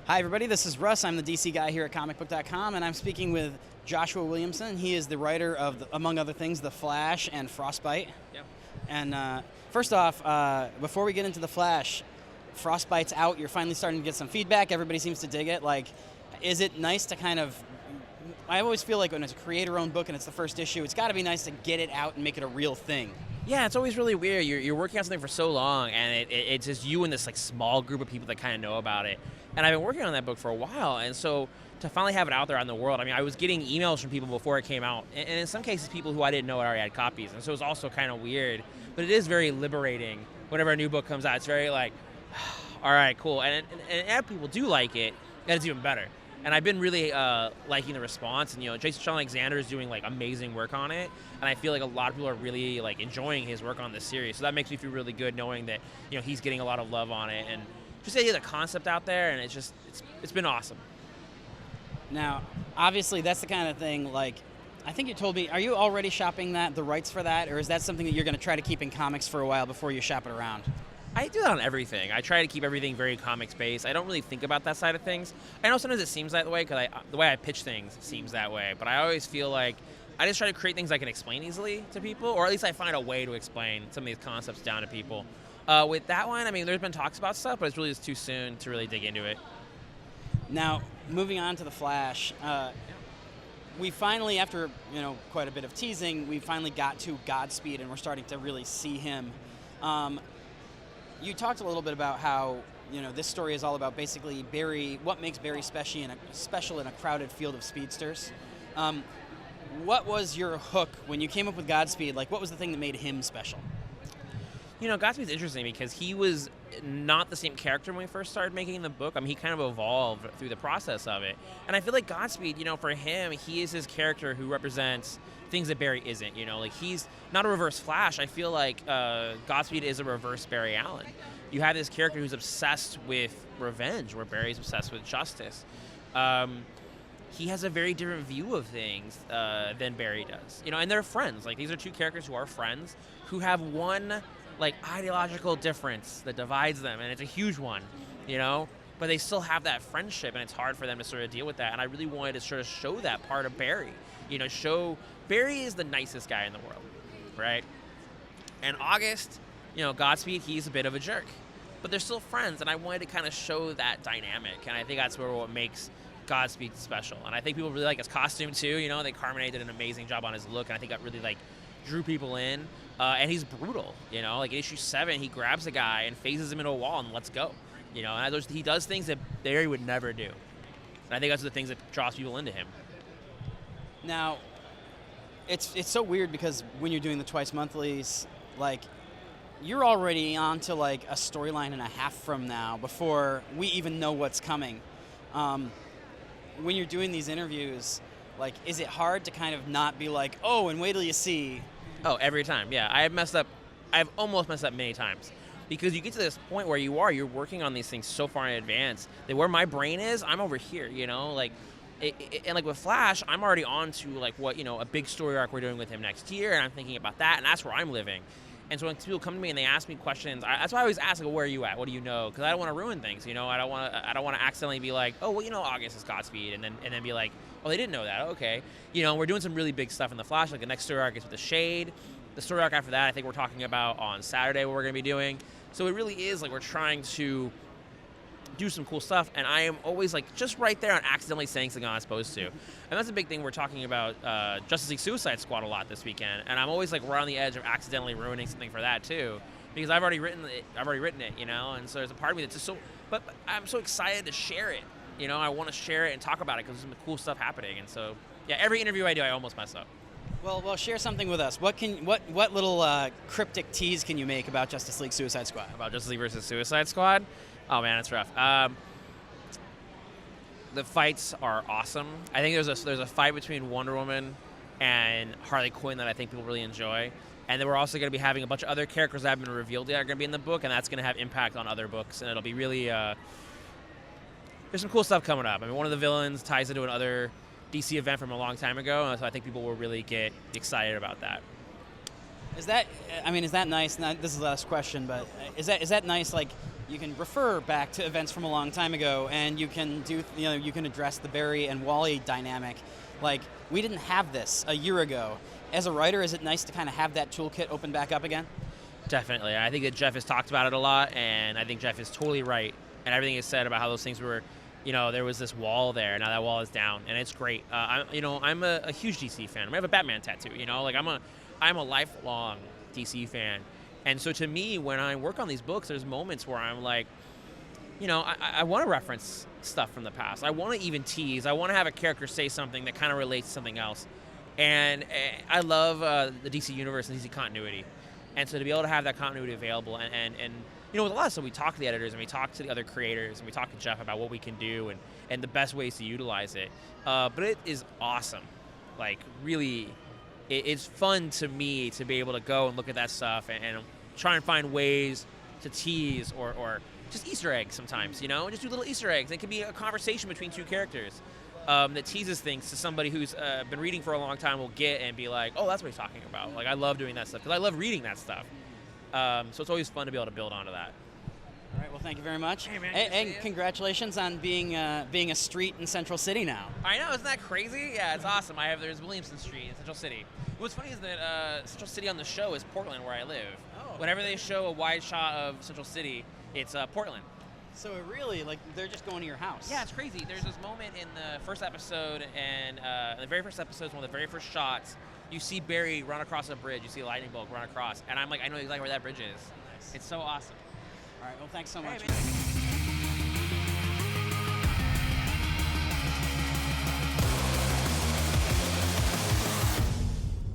Hi, everybody. This is Russ. I'm the DC guy here at Comicbook.com, and I'm speaking with Joshua Williamson. He is the writer of, among other things, The Flash and Frostbite. Yep. And first off, before we get into The Flash, Frostbite's out. You're finally starting to get some feedback. Everybody seems to dig it. Like, is it nice to kind of... I always feel like when it's a creator-owned book and it's the first issue, it's got to be nice to get it out and make it a real thing. Yeah, it's always really weird. You're working on something for so long, and it's just you and this like small group of people that kind of know about it. And I've been working on that book for a while, and so to finally have it out there on the world, I mean, I was getting emails from people before it came out, and in some cases, people who I didn't know already had copies, and so it was also kind of weird. But it is very liberating whenever a new book comes out. It's very like, all right, cool. And if people do like it, then it's even better. And I've been really liking the response, and Jason Alexander is doing like amazing work on it, and I feel like a lot of people are really like enjoying his work on this series. So that makes me feel really good knowing that he's getting a lot of love on it, and just the concept out there, and it's been awesome. Now, obviously, that's the kind of thing. Like, I think you told me, are you already shopping the rights for that, or is that something that you're going to try to keep in comics for a while before you shop it around? I do that on everything. I try to keep everything very comics-based. I don't really think about that side of things. I know sometimes it seems that way because the way I pitch things seems that way, but I always feel like I just try to create things I can explain easily to people, or at least I find a way to explain some of these concepts down to people. With that one, I mean, there's been talks about stuff, but it's really just too soon to really dig into it. Now, moving on to The Flash, we finally, after quite a bit of teasing, we finally got to Godspeed, and we're starting to really see him. You talked a little bit about how this story is all about basically Barry, what makes Barry special in a crowded field of speedsters. What was your hook when you came up with Godspeed? Like, what was the thing that made him special? Godspeed's interesting because he was not the same character when we first started making the book. I mean, he kind of evolved through the process of it. And I feel like Godspeed, for him, he is his character who represents things that Barry isn't. Like, he's not a reverse Flash. I feel like Godspeed is a reverse Barry Allen. You have this character who's obsessed with revenge, where Barry's obsessed with justice. He has a very different view of things than Barry does. And they're friends. Like, these are two characters who are friends, who have one like ideological difference that divides them, and it's a huge one, but they still have that friendship, and it's hard for them to sort of deal with that. And I really wanted to sort of show that part of Barry, show Barry is the nicest guy in the world, right? And August, Godspeed, he's a bit of a jerk, but they're still friends, and I wanted to kind of show that dynamic, and I think that's what makes Godspeed special. And I think people really like his costume too. They Carmine did an amazing job on his look, and I think that really like drew people in. And he's brutal, like in issue 7, he grabs a guy and phases him into a wall and lets go, and he does things that Barry would never do. And I think that's the things that draws people into him. Now, it's so weird because when you're doing the twice monthlies, like, you're already on to like a storyline and a half from now before we even know what's coming. When you're doing these interviews, like, is it hard to kind of not be like, oh, and wait till you see? Oh, every time, yeah. I've almost messed up many times. Because you get to this point where you're working on these things so far in advance that where my brain is, I'm over here, like, and like with Flash, I'm already on to like what, a big story arc we're doing with him next year, and I'm thinking about that, and that's where I'm living. And so when people come to me and they ask me questions, that's why I always ask, like, where are you at? What do you know? Because I don't want to ruin things, I don't want to accidentally be like, oh, well, August is Godspeed, and then be like, oh, they didn't know that. Okay, we're doing some really big stuff in the Flash. Like the next story arc is with the Shade. The story arc after that, I think we're talking about on Saturday what we're going to be doing. So it really is like we're trying to do some cool stuff, and I am always like just right there on accidentally saying something I'm not supposed to. And that's a big thing. We're talking about Justice League Suicide Squad a lot this weekend, and I'm always like right on the edge of accidentally ruining something for that too, because I've already written it, and so there's a part of me that's just so, but I'm so excited to share it. I want to share it and talk about it because there's some cool stuff happening, and so yeah, every interview I do, I almost mess up. Well, share something with us. What little cryptic tease can you make about Justice League Suicide Squad? About Justice League versus Suicide Squad? Oh man, it's rough. The fights are awesome. I think there's a fight between Wonder Woman and Harley Quinn that I think people really enjoy. And then we're also going to be having a bunch of other characters that haven't been revealed yet are going to be in the book, and that's going to have impact on other books, and it'll be really there's some cool stuff coming up. I mean, one of the villains ties into another DC event from a long time ago, so I think people will really get excited about that. Is that nice? Now, this is the last question, but is that nice? Like, you can refer back to events from a long time ago, and you can do, you can address the Barry and Wally dynamic. Like, we didn't have this a year ago. As a writer, is it nice to kind of have that toolkit open back up again? Definitely. I think that Jeff has talked about it a lot, and I think Jeff is totally right. And everything is said about how those things were, there was this wall there. Now that wall is down, and it's great. I'm a huge DC fan. I have a Batman tattoo. I'm a lifelong DC fan, and so to me, when I work on these books, there's moments where I'm like, I want to reference stuff from the past. I want to even tease. I want to have a character say something that kind of relates to something else, and I love the DC universe and DC continuity. And so to be able to have that continuity available, and with a lot of stuff, we talk to the editors and we talk to the other creators and we talk to Jeff about what we can do and the best ways to utilize it. But it is awesome. Like, really, it's fun to me to be able to go and look at that stuff and try and find ways to tease or just Easter eggs sometimes, just do little Easter eggs. It can be a conversation between two characters that teases things to somebody who's been reading for a long time will get and be like, oh, that's what he's talking about. Like, I love doing that stuff because I love reading that stuff. So it's always fun to be able to build onto that. All right, well, thank you very much. Hey, man, and congratulations on being a street in Central City now. I know, isn't that crazy? Yeah, it's awesome. There's Williamson Street in Central City. What's funny is that Central City on the show is Portland, where I live. Oh. Whenever they show a wide shot of Central City, it's Portland. So it really, they're just going to your house. Yeah, it's crazy. There's this moment in the first episode, and the very first episode is one of the very first shots. You see Barry run across a bridge. You see a lightning bolt run across, and I'm like, I know exactly where that bridge is. Nice. It's so awesome. All right, well, thanks so much. Hey, man.